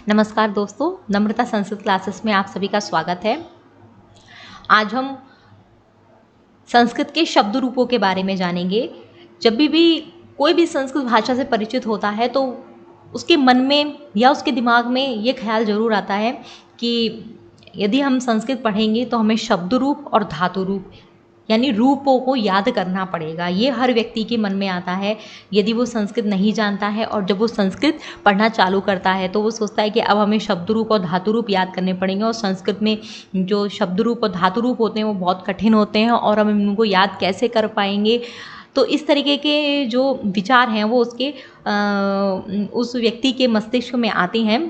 नमस्कार दोस्तों, नम्रता संस्कृत क्लासेस में आप सभी का स्वागत है। आज हम संस्कृत के शब्द रूपों के बारे में जानेंगे। जब भी कोई भी संस्कृत भाषा से परिचित होता है तो उसके मन में या उसके दिमाग में ये ख्याल जरूर आता है कि यदि हम संस्कृत पढ़ेंगे तो हमें शब्द रूप और धातु रूप यानी रूपों को याद करना पड़ेगा। ये हर व्यक्ति के मन में आता है यदि वो संस्कृत नहीं जानता है, और जब वो संस्कृत पढ़ना चालू करता है तो वो सोचता है कि अब हमें शब्द रूप और धातु रूप याद करने पड़ेंगे, और संस्कृत में जो शब्द रूप और धातु रूप होते हैं वो बहुत कठिन होते हैं और हम इनको याद कैसे कर पाएंगे। तो इस तरीके के जो विचार हैं वो उस व्यक्ति के मस्तिष्क में आते हैं,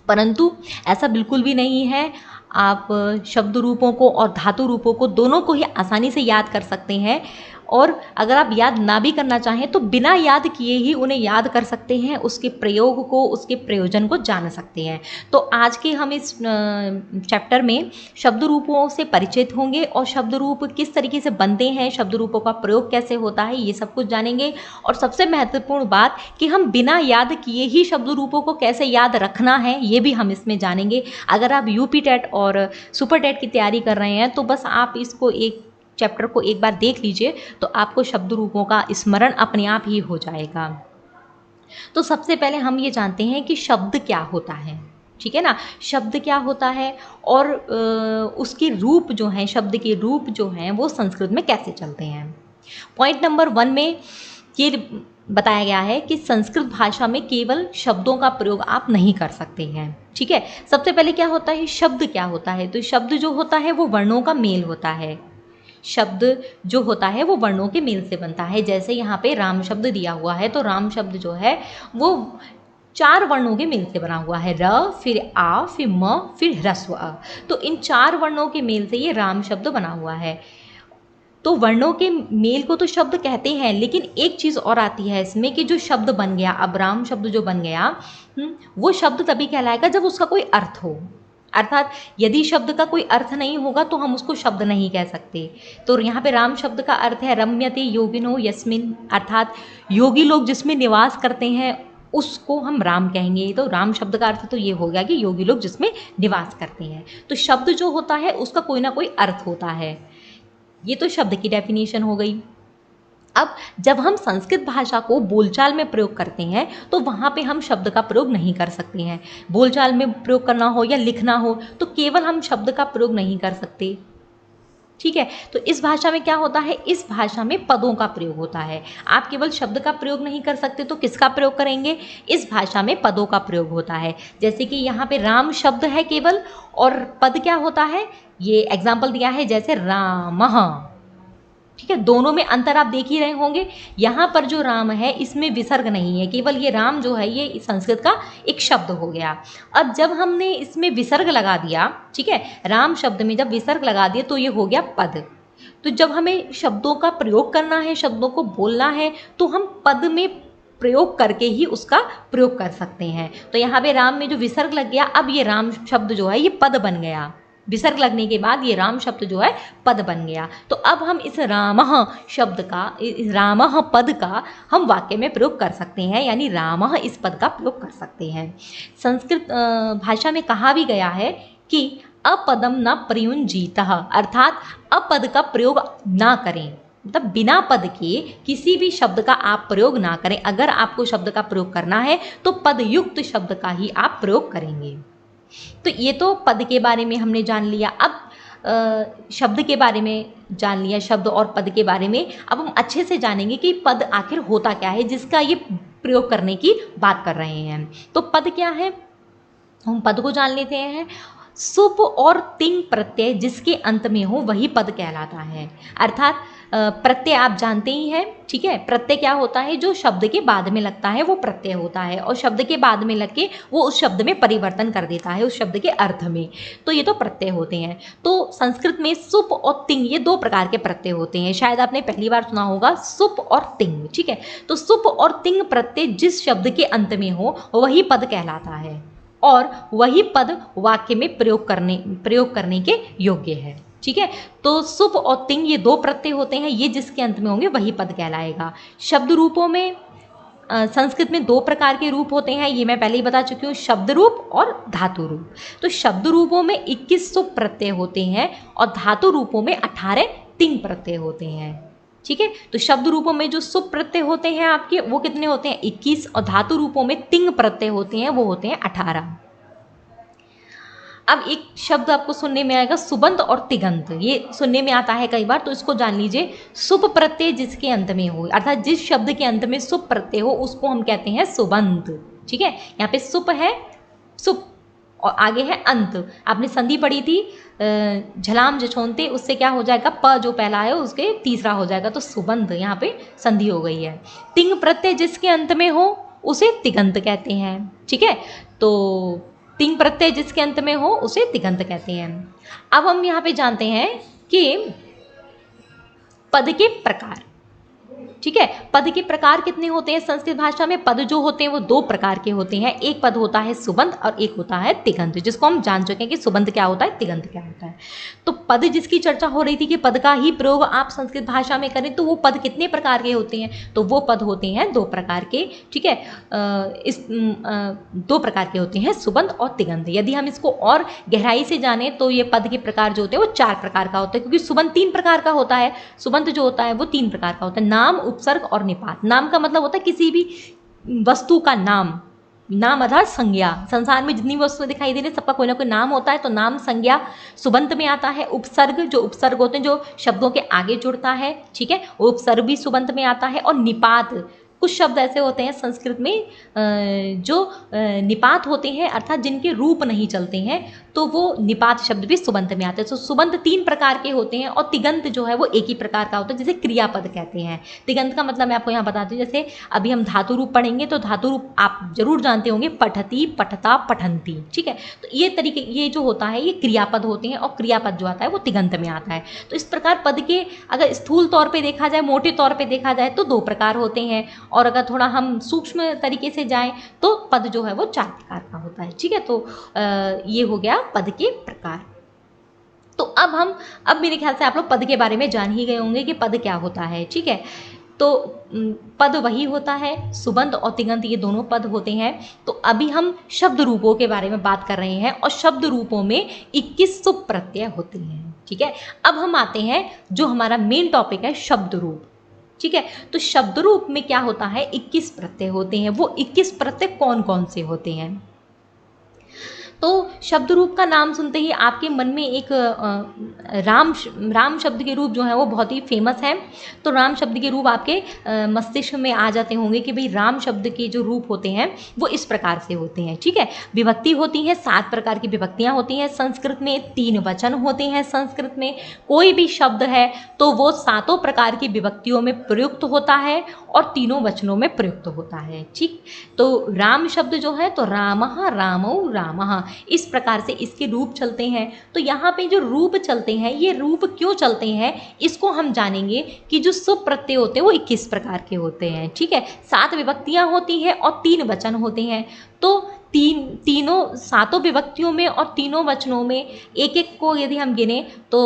परंतु ऐसा बिल्कुल भी नहीं है। आप शब्द रूपों को और धातु रूपों को दोनों को ही आसानी से याद कर सकते हैं, और अगर आप याद ना भी करना चाहें तो बिना याद किए ही उन्हें याद कर सकते हैं, उसके प्रयोग को, उसके प्रयोजन को जान सकते हैं। तो आज के हम इस चैप्टर में शब्द रूपों से परिचित होंगे और शब्द रूप किस तरीके से बनते हैं, शब्द रूपों का प्रयोग कैसे होता है, ये सब कुछ जानेंगे। और सबसे महत्वपूर्ण बात कि हम बिना याद किए ही शब्द रूपों को कैसे याद रखना है, ये भी हम इसमें जानेंगे। अगर आप यूपी टेट और सुपर टेट की तैयारी कर रहे हैं तो बस आप इसको चैप्टर को एक बार देख लीजिए तो आपको शब्द रूपों का स्मरण अपने आप ही हो जाएगा। तो सबसे पहले हम ये जानते हैं कि शब्द क्या होता है, ठीक है ना। शब्द क्या होता है और उसके रूप जो हैं, शब्द के रूप जो हैं वो संस्कृत में कैसे चलते हैं। पॉइंट नंबर 1 में ये बताया गया है कि संस्कृत भाषा में केवल शब्दों का प्रयोग आप नहीं कर सकते हैं, ठीक है। सबसे पहले क्या होता है, शब्द क्या होता है। तो शब्द जो होता है वो वर्णों का मेल होता है। शब्द जो होता है वो वर्णों के मेल से बनता है। जैसे यहाँ पे राम शब्द दिया हुआ है तो राम शब्द जो है वो 4 वर्णों के मेल से बना हुआ है। र, फिर आ, फिर म, फिर ह्रस्व अ। तो इन 4 वर्णों के मेल से ये राम शब्द बना हुआ है। तो वर्णों के मेल को तो शब्द कहते हैं, लेकिन एक चीज़ और आती है इसमें कि जो शब्द बन गया, अब राम शब्द जो बन गया वो शब्द तभी कहलाएगा जब उसका कोई अर्थ हो। अर्थात यदि शब्द का कोई अर्थ नहीं होगा तो हम उसको शब्द नहीं कह सकते। तो यहाँ पे राम शब्द का अर्थ है रम्यते योगिनो यस्मिन, अर्थात योगी लोग जिसमें निवास करते हैं उसको हम राम कहेंगे। तो राम शब्द का अर्थ तो ये हो गया कि योगी लोग जिसमें निवास करते हैं। तो शब्द जो होता है उसका कोई ना कोई अर्थ होता है। ये तो शब्द की डेफिनेशन हो गई। अब जब हम संस्कृत भाषा को बोलचाल में प्रयोग करते हैं तो वहाँ पे हम शब्द का प्रयोग नहीं कर सकते हैं। बोलचाल में प्रयोग करना हो या लिखना हो तो केवल हम शब्द का प्रयोग नहीं कर सकते, ठीक है। तो इस भाषा में क्या होता है, इस भाषा में पदों का प्रयोग होता है। आप केवल शब्द का प्रयोग नहीं कर सकते तो किसका प्रयोग करेंगे, इस भाषा में पदों का प्रयोग होता है। जैसे कि यहाँ पे राम शब्द है केवल, और पद क्या होता है, ये एग्जाम्पल दिया है जैसे रामः, ठीक है। दोनों में अंतर आप देख ही रहे होंगे। यहाँ पर जो राम है इसमें विसर्ग नहीं है, केवल ये राम जो है ये संस्कृत का एक शब्द हो गया। अब जब हमने इसमें विसर्ग लगा दिया, ठीक है, राम शब्द में जब विसर्ग लगा दिया तो ये हो गया पद। तो जब हमें शब्दों का प्रयोग करना है, शब्दों को बोलना है, तो हम पद में प्रयोग करके ही उसका प्रयोग कर सकते हैं। तो यहाँ पे राम में जो विसर्ग लग गया, अब ये राम शब्द जो है ये पद बन गया। विसर्ग लगने के बाद ये राम शब्द जो है पद बन गया। तो अब हम इस रामः शब्द का, इस रामः पद का हम वाक्य में प्रयोग कर सकते हैं, यानी रामः इस पद का प्रयोग कर सकते हैं। संस्कृत भाषा में कहा भी गया है कि अपदम न प्रयुंजीतः, अर्थात अपद का प्रयोग ना करें, मतलब बिना पद के किसी भी शब्द का आप प्रयोग ना करें। अगर आपको शब्द का प्रयोग करना है तो पद युक्त शब्द का ही आप प्रयोग करेंगे। तो ये तो पद के बारे में हमने जान लिया। अब शब्द के बारे में जान लिया, शब्द और पद के बारे में। अब हम अच्छे से जानेंगे कि पद आखिर होता क्या है जिसका ये प्रयोग करने की बात कर रहे हैं। तो पद क्या है, हम पद को जान लेते हैं। सुप और तिंग प्रत्यय जिसके अंत में हो वही पद कहलाता है। अर्थात प्रत्यय आप जानते ही हैं, ठीक है। प्रत्यय क्या होता है, जो शब्द के बाद में लगता है वो प्रत्यय होता है, और शब्द के बाद में लग के वो उस शब्द में परिवर्तन कर देता है उस शब्द के अर्थ में। तो ये तो प्रत्यय होते हैं। तो संस्कृत में सुप और तिंग ये 2 प्रकार के प्रत्यय होते हैं। शायद आपने पहली बार सुना होगा सुप और तिंग, ठीक है। तो सुप और तिंग प्रत्यय जिस शब्द के अंत में हो वही पद कहलाता है, और वही पद वाक्य में प्रयोग करने के योग्य है, ठीक है। तो सुप और तिंग ये 2 प्रत्यय होते हैं, ये जिसके अंत में होंगे वही पद कहलाएगा। शब्द रूपों में संस्कृत में दो प्रकार के रूप होते हैं, ये मैं पहले ही बता चुकी हूँ, शब्द रूप और धातु रूप। तो शब्द रूपों में 21 सुप प्रत्यय होते हैं और धातु रूपों में 18 तिंग प्रत्यय होते हैं। ठीक है, तो शब्द रूपों में जो सुप प्रत्यय होते हैं आपके वो कितने होते हैं 21, और धातु रूपों में तिंग प्रत्यय होते हैं वो होते हैं 18। अब एक शब्द आपको सुनने में आएगा सुबंत और तिगंत, ये सुनने में आता है कई बार, तो इसको जान लीजिए। सुप प्रत्यय जिसके अंत में हो, अर्थात जिस शब्द के अंत में सुप प्रत्यय हो उसको हम कहते हैं सुबंत। ठीक है, यहाँ पे सुप है, सुप, और आगे है अंत। आपने संधि पढ़ी थी झलाम जछोनते, उससे क्या हो जाएगा, प जो पहला है उसके तीसरा हो जाएगा, तो सुबंत यहाँ पे संधि हो गई है। तिंग प्रत्यय जिसके अंत में हो उसे तिगंत कहते हैं। ठीक है, तो तिंग प्रत्यय जिसके अंत में हो उसे तिगंत कहते हैं। अब हम यहाँ पे जानते हैं कि पद के प्रकार। ठीक है, पद के प्रकार कितने होते हैं संस्कृत भाषा में? पद जो होते हैं वो दो प्रकार के होते हैं, एक पद होता है सुबंत और एक होता है तिगंत, जिसको हम जान चुके हैं कि सुबंत क्या होता है, तिगंत क्या होता है। तो पद जिसकी चर्चा हो रही थी कि पद का ही प्रयोग आप संस्कृत भाषा में करें, तो वो पद कितने प्रकार के होते हैं? तो वो पद होते हैं दो प्रकार के। ठीक है, दो प्रकार के होते हैं, सुबंत और तिगंत। यदि हम इसको और गहराई से जाने तो ये पद के प्रकार जो होते हैं वो 4 प्रकार का होता है, क्योंकि सुबंत 3 प्रकार का होता है। सुबंत जो होता है वो 3 प्रकार का होता है, नाम, उपसर्ग और निपात। नाम का मतलब होता है किसी भी वस्तु का नाम, नाम अर्थात संज्ञा। संसार में जितनी वस्तुएं दिखाई दे रही सबका कोई ना कोई नाम होता है, तो नाम संज्ञा सुबंत में आता है। उपसर्ग, जो उपसर्ग होते हैं जो शब्दों के आगे जुड़ता है, ठीक है, वो उपसर्ग भी सुबंत में आता है। और निपात, कुछ शब्द ऐसे होते हैं संस्कृत में जो निपात होते हैं, अर्थात जिनके रूप नहीं चलते हैं, तो वो निपात शब्द भी सुबंत में आते हैं। तो सुबंत 3 प्रकार के होते हैं और तिगंत जो है वो एक ही प्रकार का होता है, जिसे क्रियापद कहते हैं। तिगंत का मतलब मैं आपको यहाँ बताती हूँ, जैसे अभी हम धातु रूप पढ़ेंगे तो धातु रूप आप जरूर जानते होंगे, पठती, पठता, पठंती। ठीक है, तो ये तरीके, ये जो होता है ये क्रियापद होते हैं, और क्रियापद जो आता है वो तिगंत में आता है। तो इस प्रकार पद के अगर स्थूल तौर पर देखा जाए, मोटे तौर पर देखा जाए तो 2 प्रकार होते हैं, और अगर थोड़ा हम सूक्ष्म तरीके से जाएं तो पद जो है वो 4 प्रकार का होता है। ठीक है, तो ये हो गया पद के प्रकार। तो अब मेरे ख्याल से आप लोग पद के बारे में जान ही गए होंगे कि पद क्या होता है। ठीक है, तो पद वही होता है, सुबंत और तिगंत ये दोनों पद होते हैं। तो अभी हम शब्द रूपों के बारे में बात कर रहे हैं, और शब्द रूपों में 21 सुप प्रत्यय होते हैं। ठीक है, अब हम आते हैं जो हमारा मेन टॉपिक है, शब्द रूप। ठीक है, तो शब्द रूप में क्या होता है, 21 प्रत्यय होते हैं। वो 21 प्रत्यय कौन कौन से होते हैं? तो शब्द रूप का नाम सुनते ही आपके मन में एक राम शब्द के रूप जो है वो बहुत ही फेमस है। तो राम शब्द के रूप आपके मस्तिष्क में आ जाते होंगे कि भाई राम शब्द के जो रूप होते हैं वो इस प्रकार से होते हैं। ठीक है, विभक्ति होती है, 7 प्रकार की विभक्तियाँ होती हैं संस्कृत में, 3 वचन होते हैं संस्कृत में। कोई भी शब्द है तो वो 7 प्रकार की विभक्तियों में प्रयुक्त होता है और 3 वचनों में प्रयुक्त होता है। ठीक, तो राम शब्द जो है तो रामः, रामौ, रामः, इस प्रकार से इसके रूप चलते हैं। तो यहाँ पे जो रूप चलते हैं, ये रूप क्यों चलते हैं इसको हम जानेंगे कि जो सुप प्रत्यय होते हैं वो 21 प्रकार के होते हैं। ठीक है, 7 विभक्तियाँ होती हैं और 3 वचन होते हैं। तो तीनों 7 विभक्तियों में और 3 वचनों में एक एक को यदि हम गिने तो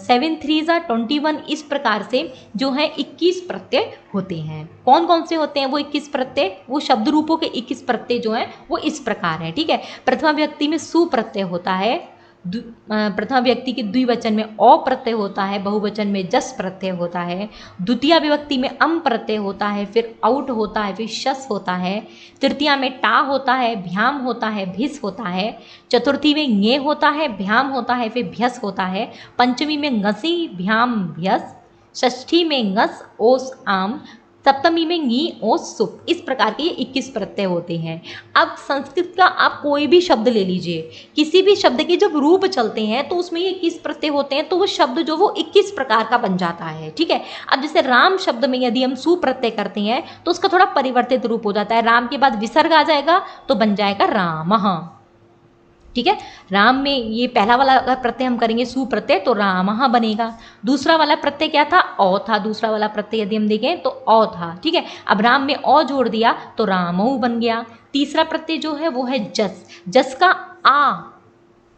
7 3 21, इस प्रकार से जो है 21 प्रत्यय होते हैं। कौन कौन से होते हैं वो 21 प्रत्यय? वो शब्द रूपों के 21 प्रत्यय जो हैं वो इस प्रकार हैं। ठीक है, प्रथमा व्यक्ति में सु प्रत्यय होता है, प्रथमा व्यक्ति के द्विवचन में अ प्रत्यय होता है, बहुवचन में जस प्रत्यय होता है, द्वितीय विभक्ति में अम प्रत्यय होता है, फिर आउट होता है, फिर शस होता है, तृतीया में टा होता है, भ्याम होता है, भिस होता है, चतुर्थी में ङे होता है, भ्याम होता है, फिर भ्यस होता है, पंचमी में ङसी, भ्याम, भ्यस, षष्ठी में ङस, ओस, आम, सप्तमी में ङी, ओस, सुप। इस प्रकार के ये 21 प्रत्यय होते हैं। अब संस्कृत का आप कोई भी शब्द ले लीजिए, किसी भी शब्द के जब रूप चलते हैं तो उसमें ये 21 प्रत्यय होते हैं, तो वो शब्द जो वो 21 प्रकार का बन जाता है। ठीक है, अब जैसे राम शब्द में यदि हम सु प्रत्यय करते हैं तो उसका थोड़ा परिवर्तित रूप हो जाता है, राम के बाद विसर्ग आ जाएगा तो बन जाएगा रामः। ठीक है, राम में ये पहला वाला अगर प्रत्यय हम करेंगे सु प्रत्यय तो रामः बनेगा। दूसरा वाला प्रत्यय क्या था, औ था। दूसरा वाला प्रत्यय यदि हम देखें तो औ था। ठीक है, अब राम में औ जोड़ दिया तो रामौ बन गया। तीसरा प्रत्यय जो है वो है जस, जस का आ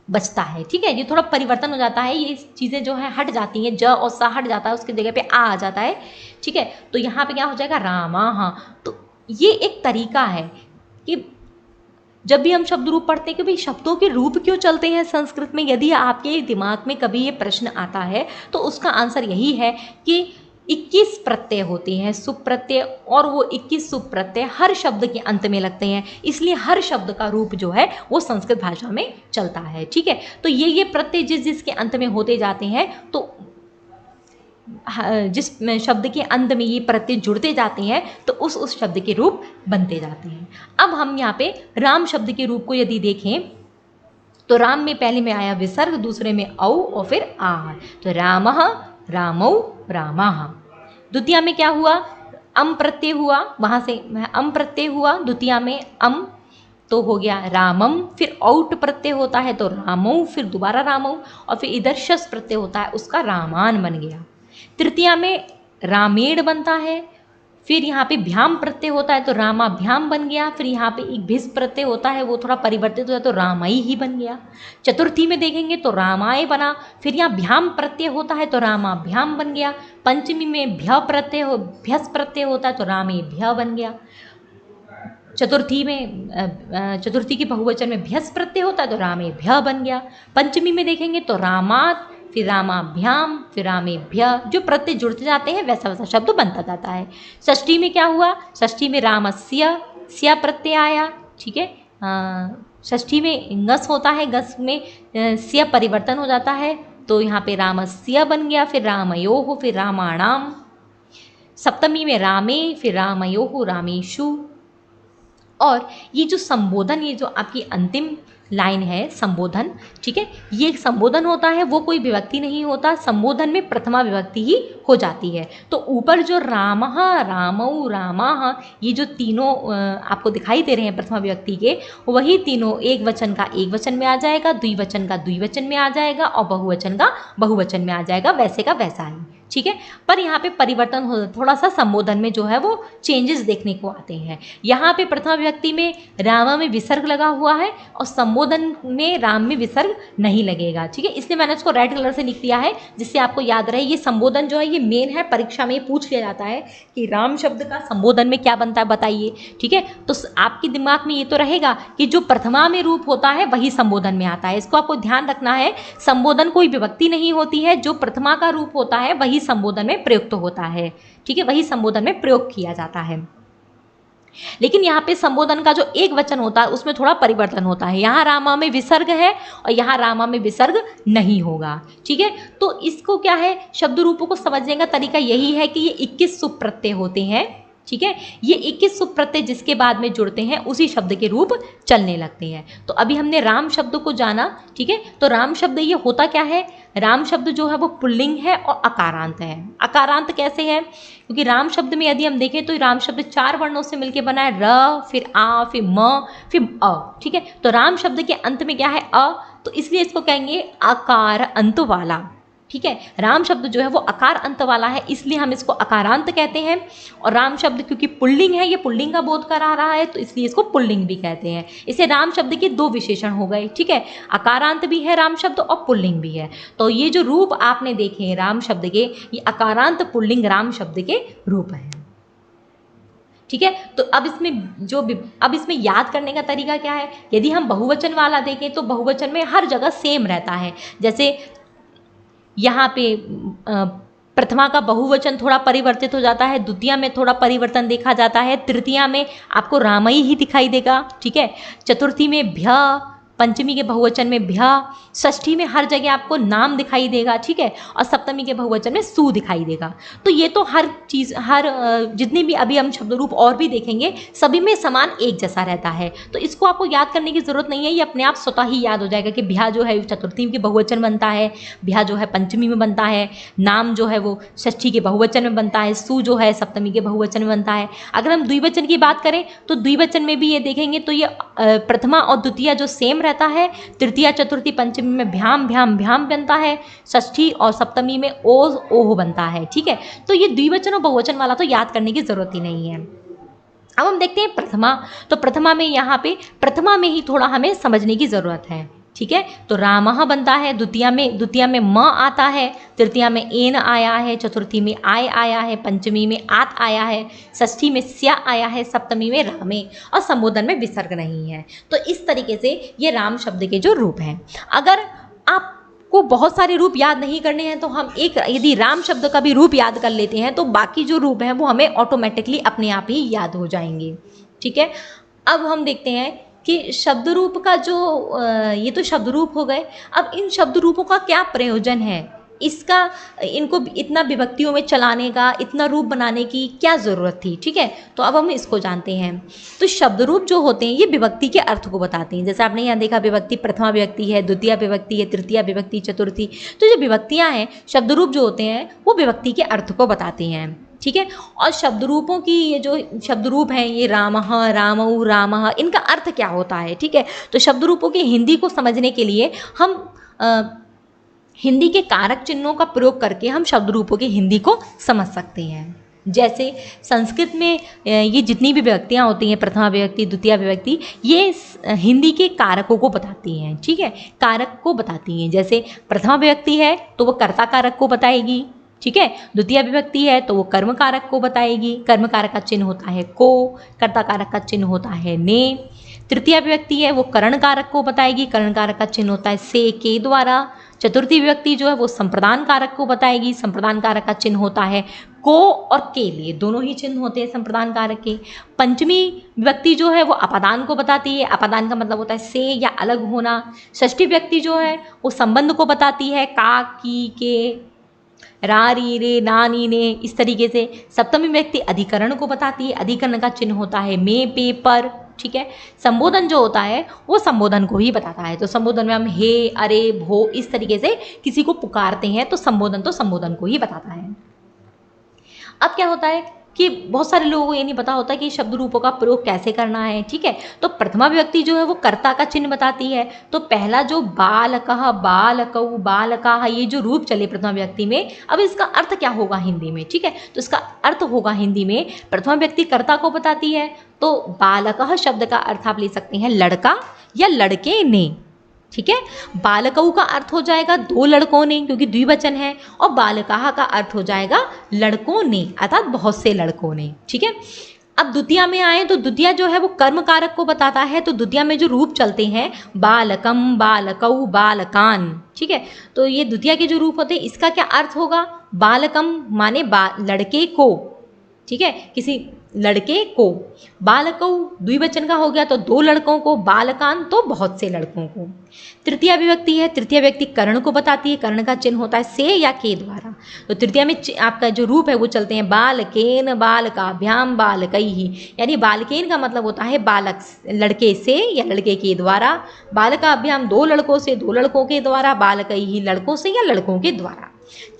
बचता है। ठीक है, ये थोड़ा परिवर्तन हो जाता है, ये चीज़ें जो है हट जाती हैं, ज और सा हट जाता है, उसकी जगह पे आ जाता है। ठीक है, तो यहाँ पे क्या हो जाएगा रामाः। तो ये एक तरीका है कि जब भी हम शब्द रूप पढ़ते हैं कि भाई शब्दों के रूप क्यों चलते हैं संस्कृत में, यदि आपके दिमाग में कभी ये प्रश्न आता है तो उसका आंसर यही है कि 21 प्रत्यय होते हैं, सुप प्रत्यय, और वो 21 सुप प्रत्यय हर शब्द के अंत में लगते हैं, इसलिए हर शब्द का रूप जो है वो संस्कृत भाषा में चलता है। ठीक है, तो ये प्रत्यय जिसके अंत में होते जाते हैं, तो जिस शब्द के अंत में ये प्रत्यय जुड़ते जाते हैं तो उस शब्द के रूप बनते जाते हैं। अब हम यहाँ पे राम शब्द के रूप को यदि देखें तो राम में पहले में आया विसर्ग, दूसरे में औ और फिर आहार, तो रामः, रामौ, रामाः। द्वितीया में क्या हुआ, अम प्रत्यय हुआ, वहाँ से अम प्रत्यय हुआ, द्वितीया में अम तो हो गया रामम, फिर औट प्रत्यय होता है तो रामौ, फिर दोबारा रामौ, और फिर इधर शस प्रत्यय होता है उसका रामान बन गया। तृतीया में रामेण बनता है, फिर यहाँ पे भ्याम प्रत्यय होता है तो रामाभ्याम बन गया, फिर यहाँ पे एक भिस प्रत्यय होता है वो थोड़ा परिवर्तित होता है तो रामाई ही बन गया। चतुर्थी में देखेंगे तो रामाय बना, फिर यहाँ भ्याम प्रत्यय होता है तो रामाभ्याम बन गया। पंचमी में भ्यस प्रत्यय होता है तो रामे भ्य बन गया। चतुर्थी के बहुवचन में भ्यस प्रत्यय होता है तो रामे भ्य बन गया। पंचमी में देखेंगे तो रामात, फिर रामाभ्याम, फिर रामेभ्य, जो प्रत्यय जुड़ते जाते हैं वैसा वैसा शब्द बनता जाता है। षष्ठी में क्या हुआ, षष्ठी में रामस्य स्या प्रत्यय आया। ठीक है, षष्ठी में गस होता है, गस में स्या परिवर्तन हो जाता है तो यहाँ पे रामस्य बन गया, फिर रामयोः, फिर रामाणाम। सप्तमी में रामे, फिर रामयोः, रामेषु। और ये जो संबोधन, ये जो आपकी अंतिम लाइन है संबोधन, ठीक है, ये एक संबोधन होता है, वो कोई विभक्ति नहीं होता, संबोधन में प्रथमा विभक्ति ही हो जाती है। तो ऊपर जो रामः, रामौ, रामाः, ये जो तीनों आपको दिखाई दे रहे हैं प्रथमा विभक्ति के, वही तीनों एक वचन का एक वचन में आ जाएगा, द्विवचन का द्विवचन में आ जाएगा और बहुवचन का बहुवचन में आ जाएगा, वैसे का वैसा ही। ठीक है, पर यहाँ पे परिवर्तन हो, थोड़ा सा संबोधन में जो है वो चेंजेस देखने को आते हैं। यहाँ पे प्रथमा विभक्ति में रामा में विसर्ग लगा हुआ है और संबोधन में राम में विसर्ग नहीं लगेगा। ठीक है, इसलिए मैंने इसको रेड कलर से लिख दिया है जिससे आपको याद रहे। ये संबोधन जो है ये मेन है, परीक्षा में पूछ लिया जाता है कि राम शब्द का संबोधन में क्या बनता है बताइए। ठीक है, तो आपके दिमाग में ये तो रहेगा कि जो प्रथमा में रूप होता है वही संबोधन में आता है, इसको आपको ध्यान रखना है। संबोधन कोई विभक्ति नहीं होती है, जो प्रथमा का रूप होता है वही संबोधन में प्रयुक्त होता है। ठीक है, वही संबोधन में प्रयोग किया जाता है। लेकिन यहाँ पे संबोधन का जो एक वचन होता है उसमें थोड़ा परिवर्तन होता है, यहाँ रामा में विसर्ग है और यहाँ रामा में विसर्ग नहीं होगा। ठीक है, तो इसको क्या है, शब्द रूपों को समझने का तरीका यही है कि ये 21 सुप प्रत्यय होते हैं। ठीक है, ये 21 सुप प्रत्यय जिसके बाद में जुड़ते हैं उसी शब्द के रूप चलने लगते हैं। तो अभी हमने राम शब्द को जाना। ठीक है, तो राम शब्द ये होता क्या है, राम शब्द जो है वो पुल्लिंग है और अकारांत है। अकारांत कैसे है, क्योंकि राम शब्द में यदि हम देखें तो राम शब्द 4 वर्णों से मिलकर बना है, र, फिर आ, फिर म, फिर अ। ठीक है, तो राम शब्द के अंत में क्या है, अ, तो इसलिए इसको कहेंगे आकार अंत वाला। ठीक है, राम शब्द जो है वो आकार अंत वाला है, इसलिए हम इसको अकारांत कहते हैं। और राम शब्द क्योंकि पुल्लिंग है, ये पुल्लिंग का बोध करा रहा है, तो इसलिए इसको पुल्लिंग भी कहते हैं। इसे राम शब्द के 2 विशेषण हो गए। ठीक है, अकारांत भी है राम शब्द और पुल्लिंग भी है। तो ये जो रूप आपने देखे हैं राम शब्द के, ये अकारांत पुल्लिंग राम शब्द के रूप हैं। ठीक है, तो अब इसमें याद करने का तरीका क्या है, यदि हम बहुवचन वाला देखें तो बहुवचन में हर जगह सेम रहता है। जैसे यहाँ पे प्रथमा का बहुवचन थोड़ा परिवर्तित हो जाता है, द्वितीया में थोड़ा परिवर्तन देखा जाता है, तृतीया में आपको रामई ही दिखाई देगा। ठीक है, चतुर्थी में भ्य, पंचमी के बहुवचन में भ्य, षष्ठी में हर जगह आपको नाम दिखाई देगा। ठीक है, और सप्तमी के बहुवचन में सु दिखाई देगा। तो ये तो हर चीज़, हर जितने भी अभी हम शब्द रूप और भी देखेंगे सभी में समान एक जैसा रहता है। तो इसको आपको याद करने की ज़रूरत नहीं है, ये अपने आप स्वतः ही याद हो जाएगा कि भ्या जो है चतुर्थी के बहुवचन बनता है, भ्या जो है पंचमी में बनता है, नाम जो है वो षष्ठी के बहुवचन में बनता है, सु जो है सप्तमी के बहुवचन में बनता है। अगर हम द्विवचन की बात करें तो द्विवचन में भी ये देखेंगे तो ये प्रथमा और द्वितीय जो सेम रहता है, तृतीया चतुर्थी पंचमी में भ्याम भ्याम भ्याम बनता है, षष्ठी और सप्तमी में ओज ओह बनता है। ठीक है, तो ये द्विवचन और बहुवचन वाला तो याद करने की जरूरत ही नहीं है। अब हम देखते हैं प्रथमा। तो प्रथमा में यहाँ पे प्रथमा में ही थोड़ा हमें समझने की जरूरत है। ठीक है। तो रामः बनता है, द्वितीया में म आता है, तृतीया में एन आया है, चतुर्थी में आय आया है, पंचमी में आत आया है, षष्ठी में स्या आया है, सप्तमी में रामे, और संबोधन में विसर्ग नहीं है। तो इस तरीके से ये राम शब्द के जो रूप हैं। अगर आपको बहुत सारे रूप याद नहीं करने हैं तो हम यदि राम शब्द का भी रूप याद कर लेते हैं तो बाकी जो रूप हैं वो हमें ऑटोमेटिकली अपने आप ही याद हो जाएंगे। ठीक है। अब हम देखते हैं कि शब्द रूप का जो ये तो शब्द रूप हो गए। अब इन शब्द रूपों का क्या प्रयोजन है, इनको इतना विभक्तियों में चलाने का, इतना रूप बनाने की क्या ज़रूरत थी। ठीक है। तो अब हम इसको जानते हैं। तो शब्द रूप जो होते हैं ये विभक्ति के अर्थ को बताते हैं। जैसे आपने यहाँ देखा, विभक्ति प्रथमा विभक्ति है, द्वितीय विभक्ति है, तृतीय विभक्ति, चतुर्थी। तो जो विभक्तियाँ हैं, शब्द रूप जो होते हैं वो विभक्ति के अर्थ को बताते हैं। ठीक है। और शब्द रूपों की ये जो शब्द रूप हैं, ये रामः, रामौ, रामः, इनका अर्थ क्या होता है। ठीक है। तो शब्द रूपों की हिंदी को समझने के लिए हम हिंदी के कारक चिन्हों का प्रयोग करके हम शब्द रूपों की हिंदी को समझ सकते हैं। जैसे संस्कृत में ये जितनी भी विभक्तियाँ होती हैं, प्रथमा विभक्ति, द्वितीय विभक्ति, ये हिंदी के कारकों को बताती हैं। ठीक है। कारक को बताती हैं। जैसे प्रथमा विभक्ति है तो वो कर्ता कारक को बताएगी। ठीक है। द्वितीय विभक्ति है तो वो कर्म कारक को बताएगी। कर्म कारक का चिन्ह होता है को, कर्ता कारक का चिन्ह होता है ने। तृतीय विभक्ति है वो करण कारक को बताएगी। करण कारक का चिन्ह होता है से, के द्वारा। चतुर्थी विभक्ति जो है वो संप्रदान कारक को बताएगी। संप्रदान कारक का चिन्ह होता है को और के लिए, दोनों ही चिन्ह होते हैं संप्रदान कारक के। पंचमी विभक्ति जो है वो अपादान को बताती है। अपादान का मतलब होता है से या अलग होना। षष्ठी विभक्ति जो है वो संबंध को बताती है, का, की, के, रा, री, रे, ना, नी, ने, इस तरीके से। सप्तमी विभक्ति अधिकरण को बताती है। अधिकरण का चिन्ह होता है में, पे, पर। ठीक है। संबोधन जो होता है वो संबोधन को ही बताता है। तो संबोधन में हम हे, अरे, भो, इस तरीके से किसी को पुकारते हैं तो संबोधन को ही बताता है। अब क्या होता है कि बहुत सारे लोगों को ये नहीं पता होता कि शब्द रूपों का प्रयोग कैसे करना है। ठीक है। तो प्रथमा विभक्ति जो है वो कर्ता का चिन्ह बताती है। तो पहला जो बालकः, बालकौ, बालकाः, ये जो रूप चले प्रथमा विभक्ति में, अब इसका अर्थ क्या होगा हिंदी में। ठीक है। तो इसका अर्थ होगा हिंदी में, प्रथमा विभक्ति कर्ता को बताती है तो बालकः शब्द का अर्थ आप ले सकते हैं लड़का या लड़के ने। ठीक है। बालकऊ का अर्थ हो जाएगा दो लड़कों ने, क्योंकि द्विवचन है। और बालकाः का अर्थ हो जाएगा लड़कों ने, अर्थात बहुत से लड़कों ने। ठीक है। अब द्वितीया में आए तो द्वितीया जो है वो कर्म कारक को बताता है। तो द्वितीया में जो रूप चलते हैं बालकम, बालकऊ, बालकान। ठीक है। तो ये द्वितीया के जो रूप होते हैं इसका क्या अर्थ होगा, बालकम माने लड़के को। ठीक है। किसी लड़के को। बालकौ द्विवचन का हो गया तो दो लड़कों को। बालकान तो बहुत से लड़कों को। तृतीय विभक्ति है, तृतीय विभक्ति कर्ण को बताती है। कर्ण का चिन्ह होता है से या के द्वारा। तो तृतीय में आपका जो रूप है वो चलते हैं बालकेन, बालकाभ्याम, बालकैहि। यानी बालकेन का मतलब होता है बालक, लड़के से या लड़के के द्वारा। बालकाभ्याम दो लड़कों से, दो लड़कों के द्वारा। बालकैहि लड़कों से या लड़कों के द्वारा।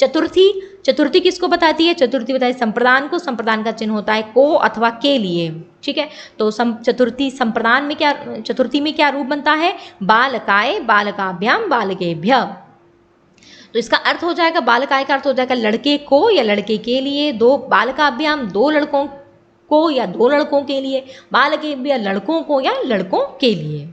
चतुर्थी किसको बताती है, चतुर्थी बताती है संप्रदान को। संप्रदान का चिन्ह होता है को अथवा के लिए। ठीक है। तो चतुर्थी संप्रदान में क्या, चतुर्थी में क्या रूप बनता है, बालकाय, बालकाभ्याम, बालकेभ्य। तो इसका अर्थ हो जाएगा, बालकाय का अर्थ हो जाएगा लड़के को या लड़के के लिए। दो बालकाभ्याम दो लड़कों को या दो लड़कों के लिए। बालकेभ्य लड़कों को या लड़कों के लिए।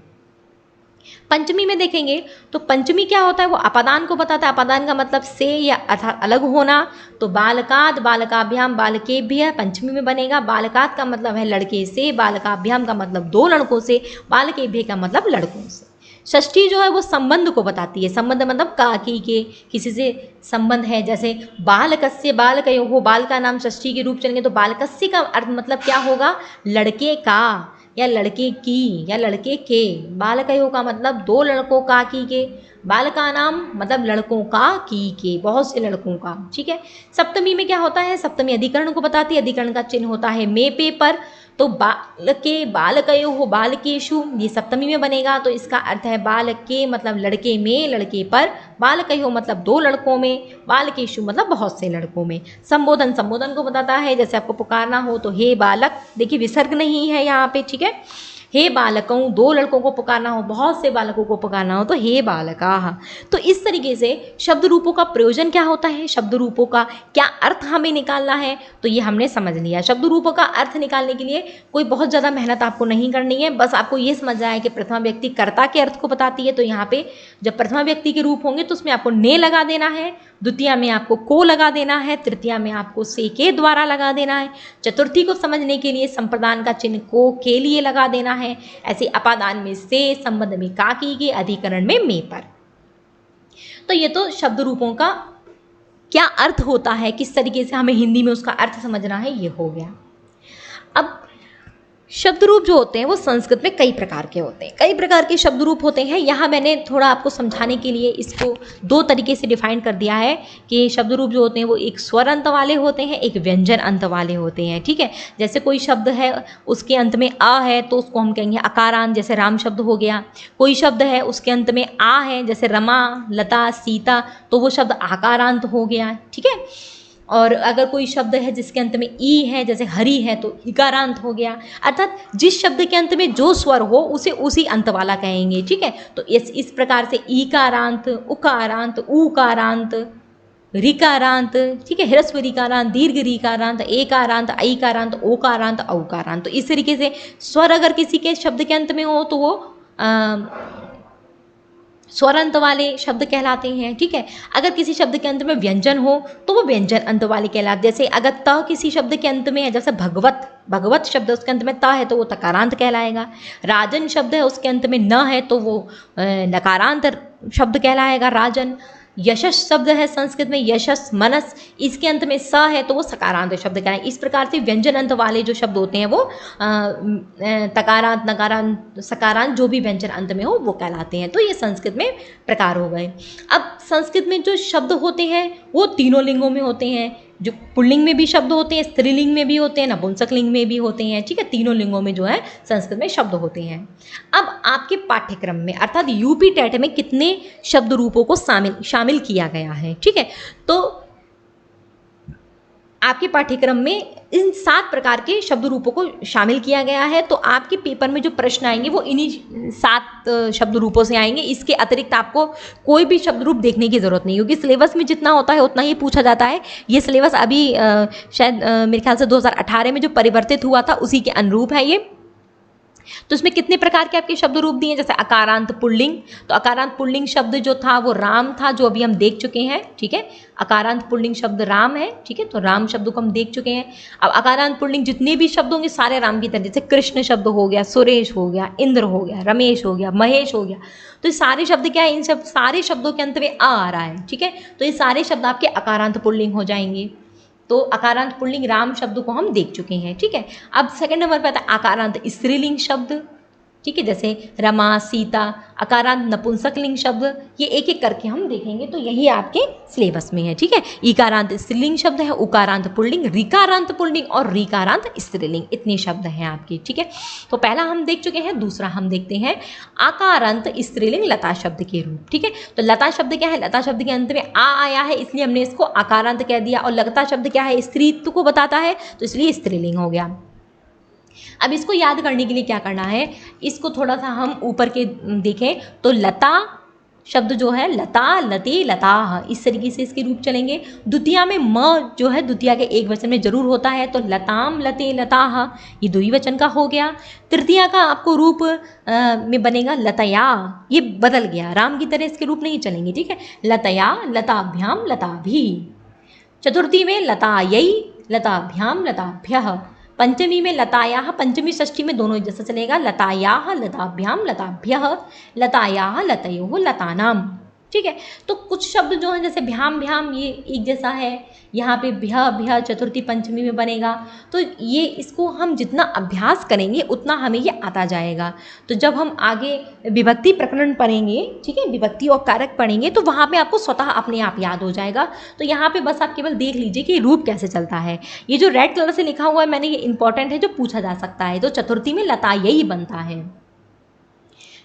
पंचमी में देखेंगे तो पंचमी क्या होता है, वो अपादान को बताता है। अपादान का मतलब से या अलग होना। तो बालकाद, बालकाभ्याम, बालकेभ्य पंचमी में बनेगा। बालकाद का मतलब है लड़के से, बालकाभ्याम का मतलब दो लड़कों से, बालकेभ्य का मतलब लड़कों से। षष्ठी जो है वो संबंध को बताती है। संबंध मतलब काकी के, किसी से संबंध है। जैसे बालकस्य, बालकयोः, बाल का नाम षष्ठी के रूप चलेंगे तो बालकस्य का अर्थ मतलब क्या होगा, लड़के का या लड़के की या लड़के के। बालकयोः का मतलब दो लड़कों का, की के। बाल का नाम मतलब लड़कों का, की के, बहुत से लड़कों का। ठीक है। सप्तमी में क्या होता है, सप्तमी अधिकरण को बताती है। अधिकरण का चिन्ह होता है मे, पे, पर। तो बालके, बालकयोः, बालकेषु, ये सप्तमी में बनेगा। तो इसका अर्थ है बालके मतलब लड़के में, लड़के पर। बालकयोः मतलब दो लड़कों में। बालकेषु मतलब बहुत से लड़कों में। संबोधन को बताता है। जैसे आपको पुकारना हो तो हे बालक, देखिए विसर्ग नहीं है यहाँ पे। ठीक है। हे बालकों, दो लड़कों को पुकारना हो, बहुत से बालकों को पुकारना हो तो हे बालकाः। तो इस तरीके से शब्द रूपों का प्रयोजन क्या होता है, शब्द रूपों का क्या अर्थ हमें निकालना है, तो ये हमने समझ लिया। शब्द रूपों का अर्थ निकालने के लिए कोई बहुत ज़्यादा मेहनत आपको नहीं करनी है, बस आपको ये समझना है कि प्रथमा व्यक्ति कर्ता के अर्थ को बताती है, तो यहाँ पे जब प्रथमा व्यक्ति के रूप होंगे तो उसमें आपको ने लगा देना है, द्वितीय में आपको को लगा देना है, तृतीया में आपको से के द्वारा लगा देना है, चतुर्थी को समझने के लिए संप्रदान का चिन्ह को के लिए लगा देना है, ऐसे अपादान में से, संबंध में का की के, अधिकरण में में पर। तो ये तो शब्द रूपों का क्या अर्थ होता है, किस तरीके से हमें हिंदी में उसका अर्थ समझना है, ये हो गया। अब शब्द रूप जो होते हैं वो संस्कृत में कई प्रकार के होते हैं, कई प्रकार के शब्द रूप होते हैं। यहाँ मैंने थोड़ा आपको समझाने के लिए इसको दो तरीके से डिफाइन कर दिया है कि शब्द रूप जो होते हैं वो एक स्वर अंत वाले होते हैं, एक व्यंजन अंत वाले होते हैं, ठीक है। जैसे कोई शब्द है उसके अंत में आ है तो उसको हम कहेंगे अकारांत, जैसे राम शब्द हो गया। कोई शब्द है उसके अंत में आ है, जैसे रमा, लता, सीता, तो वो शब्द आकारांत हो गया, ठीक है। और अगर कोई शब्द है जिसके अंत में ई है, जैसे हरि है, तो इकारांत हो गया। अर्थात जिस शब्द के अंत में जो स्वर हो उसे उसी अंत वाला कहेंगे, ठीक है। तो इस प्रकार से ईकारांत, उकारांत, ऊकारांत, ऋकारांत, ठीक है, ह्रस्व ऋकारांत, दीर्घ ऋकारांत, एकारांत, ऐकारांत, ओकारांत, औकारांत। तो इस तरीके से स्वर अगर किसी के शब्द के अंत में हो तो वो स्वर अंत वाले शब्द कहलाते हैं, ठीक है। अगर किसी शब्द के अंत में व्यंजन हो तो वो व्यंजन अंत वाले कहलाते। जैसे अगर त किसी शब्द के अंत में है, जैसे भगवत, भगवत शब्द उसके अंत में त है तो वो तकारांत कहलाएगा। राजन शब्द है उसके अंत में न है तो वो नकारांत शब्द कहलाएगा, राजन। यशस शब्द है संस्कृत में, यशस, मनस, इसके अंत में स है तो वो सकारांत शब्द कहलाएगा। इस प्रकार से व्यंजन अंत वाले जो शब्द होते हैं वो तकारांत, नकारांत, सकारांत, जो भी व्यंजन अंत में हो वो कहलाते हैं। तो ये संस्कृत में प्रकार हो गए। अब संस्कृत में जो शब्द होते हैं वो तीनों लिंगों में होते हैं, जो पुल्लिंग में भी शब्द होते हैं, स्त्रीलिंग में भी होते हैं, नपुंसक लिंग में भी होते हैं, ठीक है। तीनों लिंगों में जो है संस्कृत में शब्द होते हैं। अब आपके पाठ्यक्रम में अर्थात यूपी टेट में कितने शब्द रूपों को शामिल किया गया है, ठीक है। तो आपके पाठ्यक्रम में इन 7 प्रकार के शब्द रूपों को शामिल किया गया है। तो आपके पेपर में जो प्रश्न आएंगे वो इन्हीं 7 शब्द रूपों से आएंगे। इसके अतिरिक्त आपको कोई भी शब्द रूप देखने की ज़रूरत नहीं, क्योंकि सिलेबस में जितना होता है उतना ही पूछा जाता है। ये सिलेबस अभी शायद मेरे ख्याल से 2018 में जो परिवर्तित हुआ था उसी के अनुरूप है ये। तो इसमें कितने प्रकार के आपके शब्द रूप दिए, जैसे अकारांत पुल्लिंग, तो अकारांत पुल्लिंग शब्द जो था वो राम था, जो अभी हम देख चुके हैं, ठीक है। अकारांत पुल्लिंग शब्द राम है, ठीक है, तो राम शब्द को हम देख चुके हैं। अब अकारांत पुल्लिंग जितने भी शब्द होंगे सारे राम की तरह, जैसे कृष्ण शब्द हो गया, सुरेश हो गया, इंद्र हो गया, रमेश हो गया, महेश हो गया। तो ये सारे शब्द क्या है, इन सब सारे शब्दों के अंत में आ रहा है, ठीक है। तो ये सारे शब्द आपके अकारांत पुल्लिंग हो जाएंगे। तो अकारांत पुल्लिंग राम शब्द को हम देख चुके हैं, ठीक है। अब सेकंड नंबर पर आता है अकारांत स्त्रीलिंग शब्द, ठीक है, जैसे रमा, सीता। अकारांत नपुंसक लिंग शब्द, ये एक एक करके हम देखेंगे। तो यही आपके सिलेबस में है, ठीक है। इकारांत स्त्रीलिंग शब्द है, उकारांत पुल्लिंग, ऋकारांत पुल्लिंग और ऋकारांत स्त्रीलिंग, इतने शब्द हैं आपके, ठीक है। तो पहला हम देख चुके हैं, दूसरा हम देखते हैं आकारांत स्त्रीलिंग लता शब्द के रूप, ठीक है। तो लता शब्द क्या है, लता शब्द के अंत में आ आया है इसलिए हमने इसको आकारांत कह दिया, और लता शब्द क्या है, स्त्रीत्व को बताता है तो इसलिए स्त्रीलिंग हो गया। अब इसको याद करने के लिए क्या करना है, इसको थोड़ा सा हम ऊपर के देखें तो लता शब्द जो है, लता, लते, लता, इस तरीके से इसके रूप चलेंगे। द्वितीया में म जो है द्वितीया के एक वचन में जरूर होता है, तो लताम, लते, लता, ये द्विवचन का हो गया। तृतीया का आपको रूप में बनेगा लतया, ये बदल गया, राम की तरह इसके रूप नहीं चलेंगे, ठीक है। लतया, लताभ्याम, लताभि। चतुर्थी में लतायै, लताभ्याम, लताभ्यः। पंचमी में लतायाः, पंचमी षष्ठी में दोनों जैसा चलेगा, लतायाः, लताभ्याम, लताभ्यः, लतायाः, लतयोः, लतानाम, ठीक है। तो कुछ शब्द जो हैं जैसे भ्याम भ्याम, ये एक जैसा है, यहाँ पे भ्य भ्य चतुर्थी पंचमी में बनेगा। तो ये इसको हम जितना अभ्यास करेंगे उतना हमें ये आता जाएगा। तो जब हम आगे विभक्ति प्रकरण पढ़ेंगे, ठीक है, विभक्ति और कारक पढ़ेंगे, तो वहाँ पे आपको स्वतः अपने आप याद हो जाएगा। तो यहाँ पे बस आप केवल देख लीजिए कि रूप कैसे चलता है। ये जो रेड कलर से लिखा हुआ है मैंने, ये इंपॉर्टेंट है, जो पूछा जा सकता है। तो चतुर्थी में लता यही बनता है।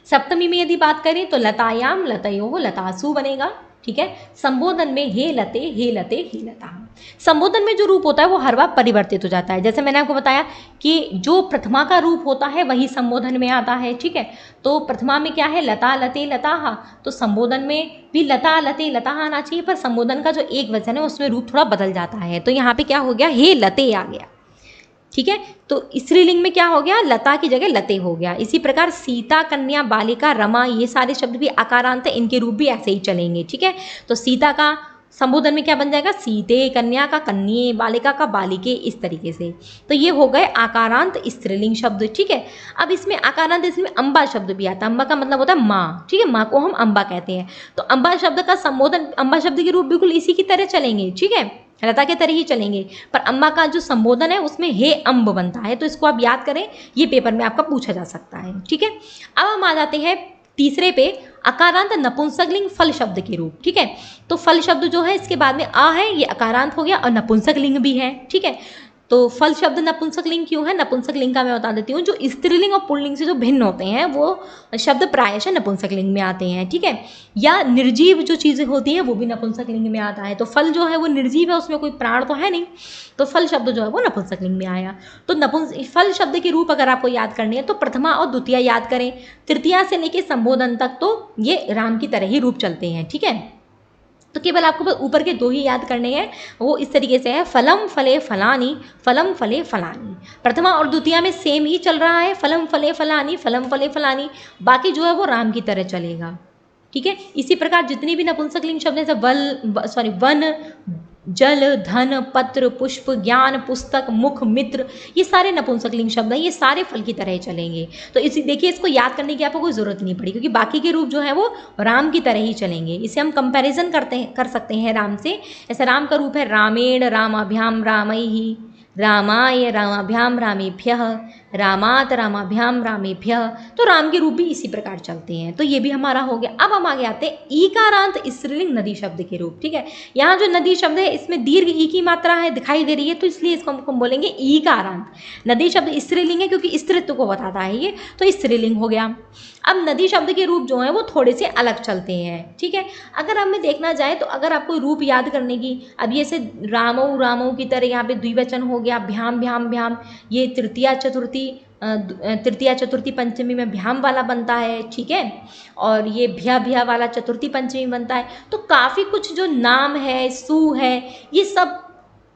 सप्तमी में यदि बात करें तो लतायाम, लतयोः, लतासु बनेगा, ठीक है। संबोधन में हे लते हे लते हे लता। संबोधन में जो रूप होता है वो हर बार परिवर्तित हो जाता है। जैसे मैंने आपको बताया कि जो प्रथमा का रूप होता है वही संबोधन में आता है, ठीक है। तो प्रथमा में क्या है, लता लते लताहा, तो संबोधन में भी लता लते लताहा आना चाहिए, पर संबोधन का जो एक वचन है उसमें रूप थोड़ा बदल जाता है। तो यहाँ पे क्या हो गया, हे लते आ गया, ठीक है। तो स्त्रीलिंग में क्या हो गया, लता की जगह लते हो गया। इसी प्रकार सीता, कन्या, बालिका, रमा, ये सारे शब्द भी आकारांत है, इनके रूप भी ऐसे ही चलेंगे, ठीक है। तो सीता का संबोधन में क्या बन जाएगा, सीते, कन्या का कन्ये, बालिका का बालिके, इस तरीके से। तो ये हो गए आकारांत स्त्रीलिंग शब्द, ठीक है। अब इसमें आकारांत, इसमें अम्बा शब्द भी आता है। अम्बा का मतलब होता है माँ, ठीक है, माँ को हम अम्बा कहते हैं। तो अम्बा शब्द का संबोधन, अम्बा शब्द के रूप बिल्कुल इसी की तरह चलेंगे, ठीक है, लता के तरह ही चलेंगे। पर अम्बा का जो संबोधन है उसमें हे अम्ब बनता है, तो इसको आप याद करें, ये पेपर में आपका पूछा जा सकता है, ठीक है। अब हम आ जाते हैं तीसरे पे, अकारांत नपुंसकलिंग फल शब्द के रूप, ठीक है। तो फल शब्द जो है इसके बाद में आ है, ये अकारांत हो गया और नपुंसक लिंग भी है, ठीक है। तो फल शब्द नपुंसक लिंग क्यों है, नपुंसक लिंग का मैं बता देती हूँ। जो स्त्रीलिंग और पुल्लिंग से जो भिन्न होते हैं वो शब्द प्रायशः नपुंसक लिंग में आते हैं, ठीक है। या निर्जीव जो चीज़ें होती हैं वो भी नपुंसक लिंग में आता है। तो फल जो है वो निर्जीव है, उसमें कोई प्राण तो है नहीं, तो फल शब्द जो है वो नपुंसक लिंग में आया। तो फल शब्द के रूप अगर आपको याद करने हैं तो प्रथमा और द्वितीया याद करें, तृतीया से लेके संबोधन तक तो ये राम की तरह ही रूप चलते हैं, ठीक है। तो केवल आपको बस ऊपर के दो ही याद करने हैं, वो इस तरीके से है, फलम फले फलानी, फलम फले फलानी। प्रथमा और द्वितीया में सेम ही चल रहा है, फलम फले फलानी, फलम फले फलानी, बाकी जो है वो राम की तरह चलेगा, ठीक है। इसी प्रकार जितनी भी नपुंसकलिंग शब्द हैं, वन, जल, धन, पत्र, पुष्प, ज्ञान, पुस्तक, मुख, मित्र, ये सारे नपुंसकलिंग शब्द हैं, ये सारे फल की तरह चलेंगे। तो इसी देखिए, इसको याद करने की आपको कोई ज़रूरत नहीं पड़ी, क्योंकि बाकी के रूप जो है वो राम की तरह ही चलेंगे। इसे हम कंपैरिजन कर सकते हैं राम से। जैसे राम का रूप है रामेण रामाभ्याम रामैहि, रामाय रामाभ्याम रामेभ्यः, रामात रामाभ्याम रामेभ्यः। तो राम के रूप भी इसी प्रकार चलते हैं। तो ये भी हमारा हो गया। अब हम आगे आते हैं ईकारांत स्त्रीलिंग नदी शब्द के रूप, ठीक है। यहाँ जो नदी शब्द है इसमें दीर्घ ई की मात्रा है, दिखाई दे रही है, तो इसलिए इसको हम बोलेंगे ईकारांत। नदी शब्द स्त्रीलिंग है क्योंकि स्त्रीत्व को बताता है ये, तो स्त्रीलिंग हो गया। अब नदी शब्द के रूप जो है वो थोड़े से अलग चलते हैं, ठीक है। अगर हमें देखना जाए तो अगर आपको रूप याद करने की, अब ये से रामौ रामौ की तरह यहाँ पे द्विवचन हो गया, भ्याम भ्याम भ्याम, ये तृतीया चतुर्थी पंचमी में भ्याम वाला बनता है, ठीक है। और ये भ्या भ्या वाला चतुर्थी पंचमी बनता है। तो काफ़ी कुछ जो नाम है, सु है, ये सब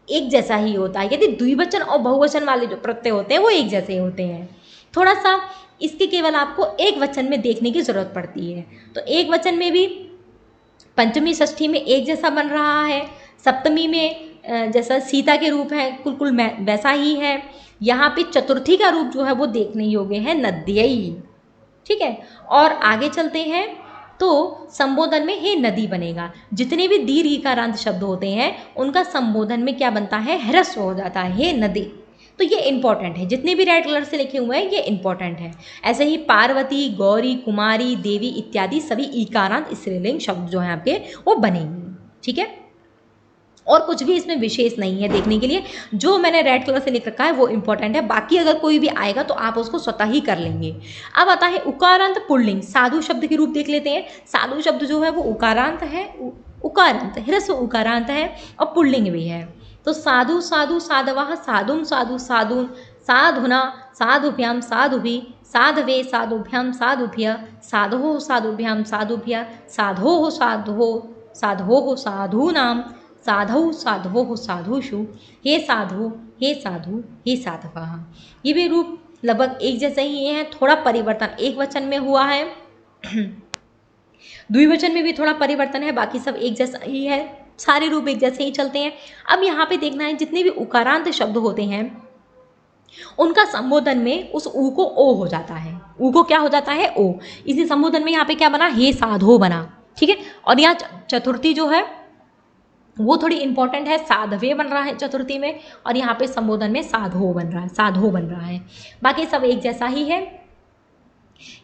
एक जैसा ही होता है। यदि द्विवचन और बहुवचन वाले जो प्रत्यय होते हैं वो एक जैसे होते हैं। थोड़ा सा इसके केवल आपको एक वचन में देखने की ज़रूरत पड़ती है। तो एक वचन में भी पंचमी षष्ठी में एक जैसा बन रहा है, सप्तमी में जैसा सीता के रूप है कुल वैसा ही है। यहाँ पे चतुर्थी का रूप जो है वो देखने योग्य है, नद्यई, ठीक है। और आगे चलते हैं तो संबोधन में हे नदी बनेगा। जितने भी दीर्घ ईकारांत शब्द होते हैं उनका संबोधन में क्या बनता है, ह्रस्व हो जाता है, हे नदी। तो ये इंपॉर्टेंट है, जितने भी रेड कलर से लिखे हुए हैं ये इंपॉर्टेंट है। ऐसे ही पार्वती, गौरी, कुमारी, देवी इत्यादि सभी ईकारांत स्त्रीलिंग शब्द जो हैं आपके वो बनेंगे, ठीक है। और कुछ भी इसमें विशेष नहीं है देखने के लिए, जो मैंने रेड कलर से लिख रखा है वो इंपॉर्टेंट है, बाकी अगर कोई भी आएगा तो आप उसको स्वतः ही कर लेंगे। अब आता है उकारांत पुल्लिंग, साधु शब्द के रूप देख लेते हैं। साधु शब्द जो है वो उकारांत है, उकारांत ह्रस्व उकारांत है और पुल्लिंग भी है। तो साधु साधु साधवः, साधुम साधु साधून, साधुना साधुभ्याम साधुभि, साधवे साधुभ्याम साधुभ्य, साधो साधुभ्याम साधुभ्य, साधो साधो साधूनाम, साधौ साधवो साधुषु, हे साधु हे साधु हे साधवः। ये भी रूप लगभग एक जैसे ही हैं, थोड़ा परिवर्तन एक वचन में हुआ है, द्विवचन में भी थोड़ा परिवर्तन है, बाकी सब एक जैसा ही है, सारे रूप एक जैसे ही चलते हैं। अब यहाँ पे देखना है जितने भी उकारांत शब्द होते हैं उनका संबोधन में उस ऊ को ओ हो जाता है। ऊ को क्या हो जाता है, ओ। इसी संबोधन में यहाँ पे क्या बना, हे साधो बना, ठीक है। और यहाँ चतुर्थी जो है वो थोड़ी इंपॉर्टेंट है, साधवे बन रहा है चतुर्थी में, और यहाँ पे संबोधन में साधो बन रहा है, साधो बन रहा है। बाकी सब एक जैसा ही है।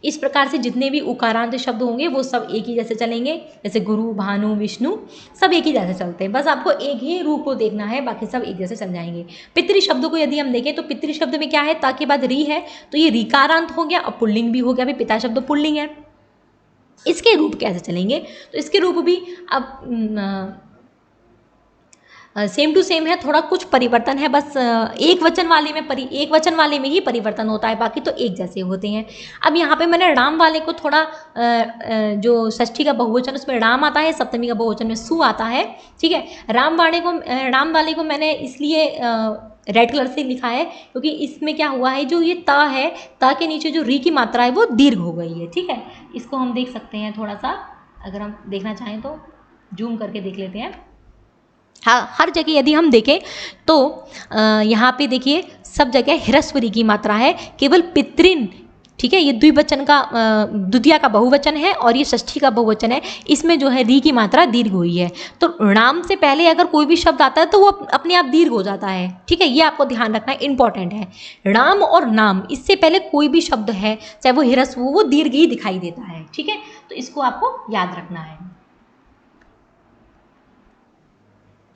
इस प्रकार से जितने भी उकारांत शब्द होंगे वो सब एक ही जैसे चलेंगे, जैसे गुरु, भानु, विष्णु सब एक ही जैसे चलते हैं। बस आपको एक ही रूप को देखना है, बाकी सब एक जैसे चल जाएंगे। पितृ शब्द को यदि हम देखें तो पितृ शब्द में क्या है, ता के बाद री है, तो ये रीकारांत हो गया और पुल्लिंग भी हो गया। अभी पिता शब्द पुल्लिंग है, इसके रूप कैसे चलेंगे, तो इसके रूप भी अब सेम टू सेम है, थोड़ा कुछ परिवर्तन है, बस एक वचन वाले में ही परिवर्तन होता है, बाकी तो एक जैसे होते हैं। अब यहाँ पे मैंने राम वाले को थोड़ा जो षष्ठी का बहुवचन उसमें राम आता है, सप्तमी का बहुवचन में सु आता है, ठीक है। राम वाले को मैंने इसलिए रेड कलर से लिखा है क्योंकि इसमें क्या हुआ है, जो ये ता है, ता के नीचे जो री की मात्रा है वो दीर्घ हो गई है, ठीक है। इसको हम देख सकते हैं थोड़ा सा, अगर हम देखना चाहें तो जूम करके देख लेते हैं। हाँ, हर जगह यदि हम देखें तो यहाँ पे देखिए सब जगह ह्रस्वरी की मात्रा है, केवल पितृन, ठीक है, ये द्विवचन का द्वितीया का बहुवचन है और ये षष्ठी का बहुवचन है, इसमें जो है री की मात्रा दीर्घ हुई है। तो राम से पहले अगर कोई भी शब्द आता है तो वो अपने आप दीर्घ हो जाता है, ठीक है, ये आपको ध्यान रखना इंपॉर्टेंट है। राम और नाम, इससे पहले कोई भी शब्द है चाहे वो ह्रस्व हो, वो दीर्घ ही दिखाई देता है, ठीक है, तो इसको आपको याद रखना है,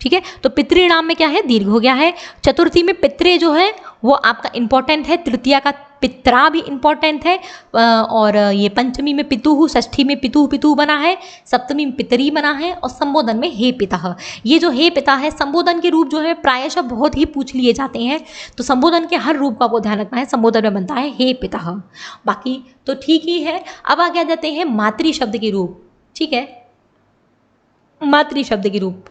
ठीक है। तो पितृनाम में क्या है, दीर्घ हो गया है। चतुर्थी में पित्रे जो है वो आपका इंपॉर्टेंट है, तृतीया का पित्रा भी इंपॉर्टेंट है, और ये पंचमी में पितुहु, षष्ठी में पितु बना है, सप्तमी में पितरी बना है, और संबोधन में हे पिता। ये जो हे पिता है, संबोधन के रूप जो है प्रायशः बहुत ही पूछ लिए जाते हैं, तो संबोधन के हर रूप का आपको ध्यान रखना है, संबोधन में बनता है हे पिता। बाकी तो ठीक ही है। अब आगे आ जाते हैं मातृ शब्द के रूप, ठीक है, मातृ शब्द के रूप।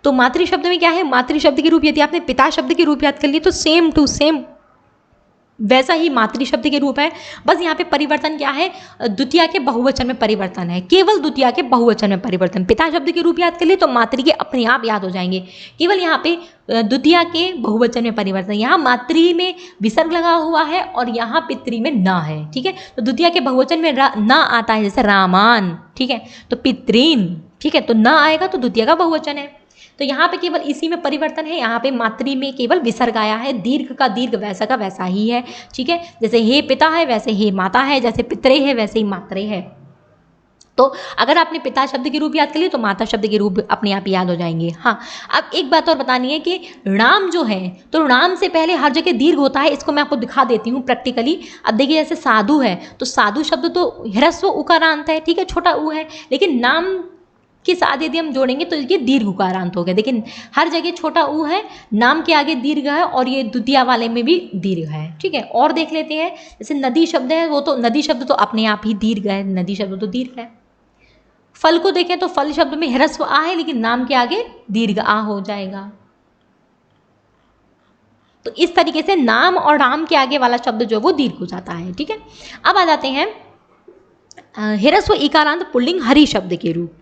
तो मातृ शब्द में क्या है, मातृ शब्द के रूप यदि आपने पिता शब्द के रूप याद कर लिए तो सेम टू सेम वैसा ही मातृ शब्द के रूप है, बस यहाँ पे परिवर्तन क्या है, द्वितीया के बहुवचन में परिवर्तन है, केवल द्वितीया के बहुवचन में परिवर्तन। पिता शब्द के रूप याद कर लिए तो मातृ के अपने आप याद हो जाएंगे, केवल यहाँ पे द्वितीया के बहुवचन में परिवर्तन। यहाँ मातृ में विसर्ग लगा हुआ है और यहाँ पितृ में न है, ठीक है, तो द्वितीया के बहुवचन में न आता है, जैसे रामान, ठीक है, तो पितृन, ठीक है, तो न आएगा तो द्वितीया का बहुवचन है। तो यहाँ पे केवल इसी में परिवर्तन है, यहाँ पे मातृ में केवल विसर्ग आया है, दीर्घ का दीर्घ वैसा का वैसा ही है, ठीक है, जैसे हे पिता है वैसे हे माता है, जैसे पितरे है वैसे ही मातरे है। तो अगर आपने पिता शब्द के रूप याद कर लिए तो माता शब्द के रूप अपने आप याद हो जाएंगे। हाँ, अब एक बात और बतानी है कि राम जो है, तो राम से पहले हर जगह दीर्घ होता है, इसको मैं आपको दिखा देती हूँ प्रैक्टिकली। अब देखिए जैसे साधु है, तो साधु शब्द तो ह्रस्व उकारांत है, ठीक है, छोटा ऊ है, लेकिन नाम के साथ यदि हम जोड़ेंगे तो ये दीर्घ उकारांत हो गया। देखिए हर जगह छोटा ऊ है, नाम के आगे दीर्घ है, और ये द्वितीया वाले में भी दीर्घ है, ठीक है। और देख लेते हैं, जैसे नदी शब्द है, वो तो नदी शब्द तो अपने आप ही दीर्घ है, नदी शब्द तो दीर्घ है। फल को देखें तो फल शब्द में ह्रस्व आ है, लेकिन नाम के आगे दीर्घ आ हो जाएगा। तो इस तरीके से नाम और राम के आगे वाला शब्द जो वो दीर्घ हो जाता है, ठीक है। अब आ जाते हैं ह्रस्व इकारांत पुल्लिंग हरि शब्द के रूप,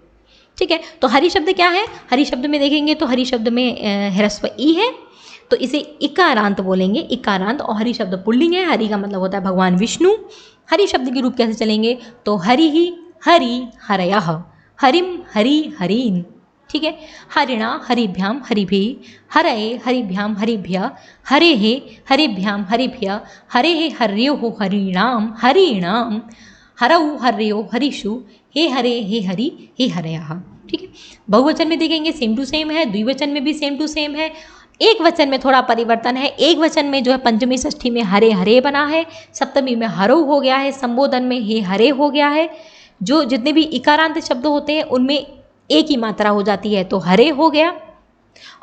ठीक है। तो हरि शब्द क्या है, हरि शब्द में देखेंगे तो हरि शब्द में ह्रस्व ई है, तो इसे इकारांत बोलेंगे, इकारांत, और हरि शब्द पुल्लिंग है, हरि का मतलब होता है भगवान विष्णु। हरि शब्द के रूप कैसे चलेंगे, तो हरि ही हरि हरयः, हरिम हरि हरीन, ठीक है, हरिणा हरिभ्याम हरिभि, हरये हरिभ्याम हरिभ्य, हरे हे हरिभ्याम हरिभ्य, हरे हे हर्यो हरिणाम हरिणाम, हरौ हर्यो हरिषु, हे हरे हे हरि हे हरयः, ठीक है। बहुवचन में देखेंगे सेम टू सेम है, द्विवचन में भी सेम टू सेम है, एक वचन में थोड़ा परिवर्तन है, एक वचन में जो है पंचमी षष्ठी में हरे हरे बना है, सप्तमी में हरौ हो गया है, संबोधन में हे हरे हो गया है। जो जितने भी इकारांत शब्द होते हैं उनमें एक ही मात्रा हो जाती है, तो हरे हो गया,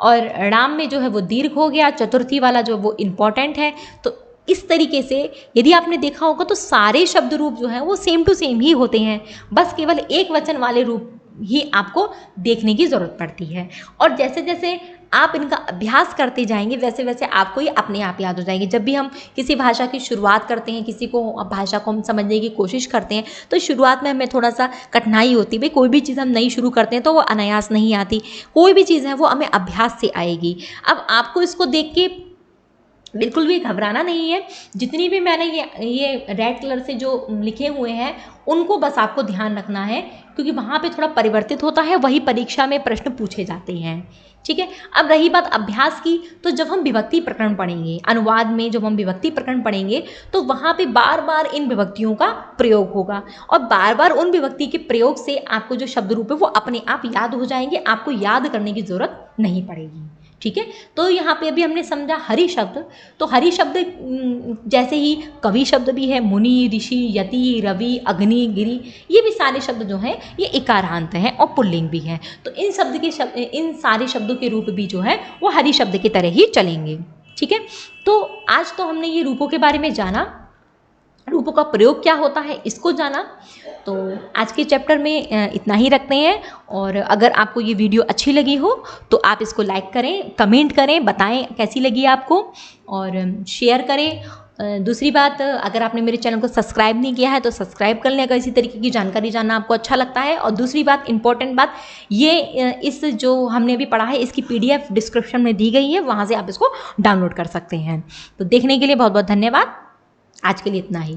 और राम में जो है वो दीर्घ हो गया, चतुर्थी वाला जो वो इम्पॉर्टेंट है। तो इस तरीके से यदि आपने देखा होगा तो सारे शब्द रूप जो हैं वो सेम टू सेम ही होते हैं, बस केवल एक वचन वाले रूप ही आपको देखने की ज़रूरत पड़ती है। और जैसे जैसे आप इनका अभ्यास करते जाएंगे वैसे वैसे आपको ये अपने आप याद हो जाएंगे। जब भी हम किसी भाषा की शुरुआत करते हैं, किसी को भाषा को हम समझने की कोशिश करते हैं, तो शुरुआत में हमें थोड़ा सा कठिनाई होती है। भाई कोई भी चीज़ हम नई शुरू करते हैं तो वो अनायास नहीं आती, कोई भी चीज़ है वो हमें अभ्यास से आएगी। अब आपको इसको देख के बिल्कुल भी घबराना नहीं है, जितनी भी मैंने ये रेड कलर से जो लिखे हुए हैं उनको बस आपको ध्यान रखना है, क्योंकि वहाँ पे थोड़ा परिवर्तित होता है, वही परीक्षा में प्रश्न पूछे जाते हैं, ठीक है। अब रही बात अभ्यास की, तो जब हम विभक्ति प्रकरण पढ़ेंगे, अनुवाद में जब हम विभक्ति प्रकरण पढ़ेंगे तो वहाँ पे बार बार इन विभक्तियों का प्रयोग होगा, और बार बार उन विभक्ति के प्रयोग से आपको जो शब्द रूप है वो अपने आप याद हो जाएंगे, आपको याद करने की ज़रूरत नहीं पड़ेगी, ठीक है। तो यहाँ पे अभी हमने समझा हरि शब्द। तो हरि शब्द जैसे ही कवि शब्द भी है, मुनि, ऋषि, यति, रवि, अग्नि, गिरि, ये भी सारे शब्द जो हैं ये इकारांत हैं और पुल्लिंग भी हैं। तो इन सारे शब्दों के रूप भी जो है वो हरि शब्द की तरह ही चलेंगे। ठीक है। तो आज तो हमने ये रूपों के बारे में जाना, रूपों का प्रयोग क्या होता है इसको जाना। तो आज के चैप्टर में इतना ही रखते हैं। और अगर आपको ये वीडियो अच्छी लगी हो तो आप इसको लाइक करें, कमेंट करें, बताएं कैसी लगी आपको और शेयर करें। दूसरी बात, अगर आपने मेरे चैनल को सब्सक्राइब नहीं किया है तो सब्सक्राइब कर लें अगर इसी तरीके की जानकारी जानना आपको अच्छा लगता है। और दूसरी बात, इंपॉर्टेंट बात, ये इस जो हमने अभी पढ़ा है इसकी PDF डिस्क्रिप्शन में दी गई है, वहाँ से आप इसको डाउनलोड कर सकते हैं। तो देखने के लिए बहुत बहुत धन्यवाद। आज के लिए इतना ही।